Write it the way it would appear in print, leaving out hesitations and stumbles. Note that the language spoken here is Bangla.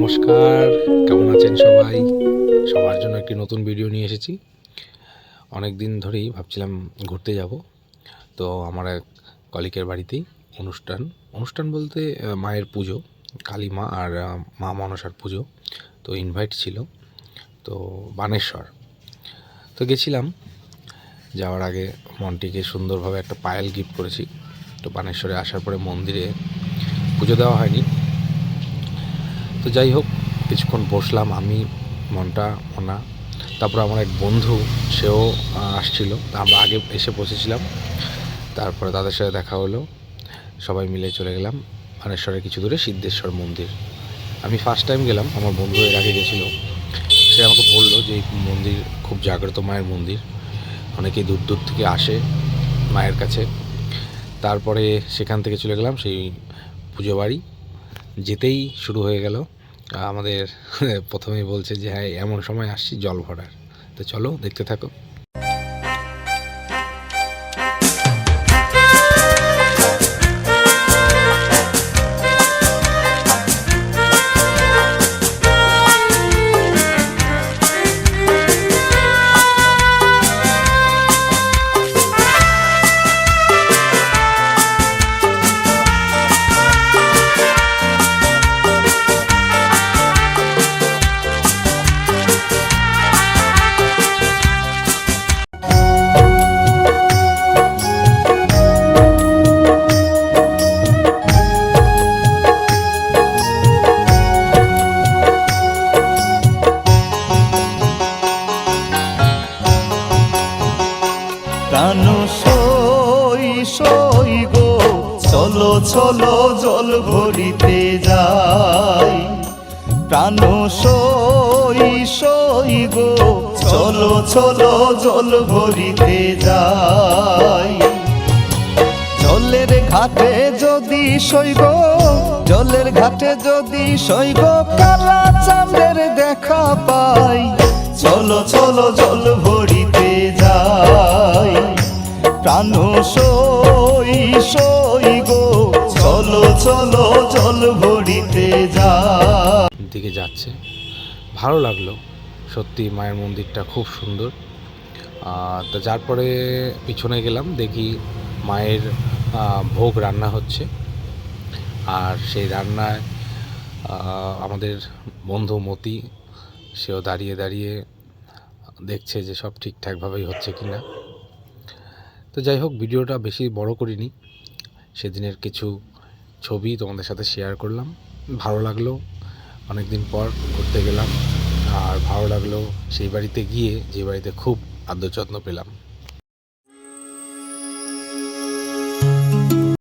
নমস্কার, কেমন আছেন সবাই? সবার জন্য একটি নতুন ভিডিও নিয়ে এসেছি। অনেক দিন ধরেই ভাবছিলাম ঘুরতে যাব। তো আমার এক কলিগের বাড়িতেই অনুষ্ঠান বলতে মায়ের পুজো, কালী মা আর মা মনসার পুজো। তো ইনভাইট ছিল, তো বানেশ্বর। তো গেছিলাম। যাওয়ার আগে মনটিকে সুন্দরভাবে একটা পায়েল গিফট করেছি। তো বানেশ্বরে আসার পরে মন্দিরে পুজো দেওয়া হয়নি। তো যাই হোক, কিছুক্ষণ বসলাম আমি, মনা। তারপর আমার এক বন্ধু, সেও আসছিল। আমরা আগে এসে বসেছিলাম। তারপরে তাদের সাথে দেখা হলো, সবাই মিলে চলে গেলাম বানেশ্বরের কিছু দূরে সিদ্ধেশ্বর মন্দির। আমি ফার্স্ট টাইম গেলাম, আমার বন্ধু এর আগে গেছিলো। সে আমাকে বললো যে এই মন্দির খুব জাগ্রত মায়ের মন্দির, অনেকেই দূর দূর থেকে আসে মায়ের কাছে। তারপরে সেখান থেকে চলে গেলাম সেই পুজো বাড়ি। যেতেই শুরু হয়ে গেল আমাদের প্রথমেই বলছে যে হ্যাঁ এমন সময় আসছি জল ভরার। তো চলো দেখতে থাকো। প্রাণ সই সই গো, চলো চলো জল ভরিতে যাই। প্রাণ সই সই গো, চলো চলো জল ভরিতে যাই। জলের ঘাটে যদি সইগ, জলের ঘাটে যদি সইগ, কালা চাঁদের দেখা পাই। চলো চলো জল ভরিতে যাই। প্রাণ সই সই গো, চলো চলো জল ভরিতে যাই। দিকে যাচ্ছে, ভালো লাগলো সত্যি। মায়ের মন্দিরটা খুব সুন্দর। তো যার পরে পিছনে গেলাম, দেখি মায়ের ভোগ রান্না হচ্ছে। আর সেই রান্নায় আমাদের বন্ধু মতি, সেও দাঁড়িয়ে দাঁড়িয়ে দেখছে যে সব ঠিকঠাকভাবেই হচ্ছে কি না। তো যাই হোক, ভিডিওটা বেশি বড় করিনি, সেদিনের কিছু ছবি তোমাদের সাথে শেয়ার করলাম। ভালো লাগলো, অনেক দিন পর ঘুরতে গেলাম। আর ভালো লাগলো সেই বাড়িতে গিয়ে, যে বাড়িতে খুব আদর যত্ন পেলাম।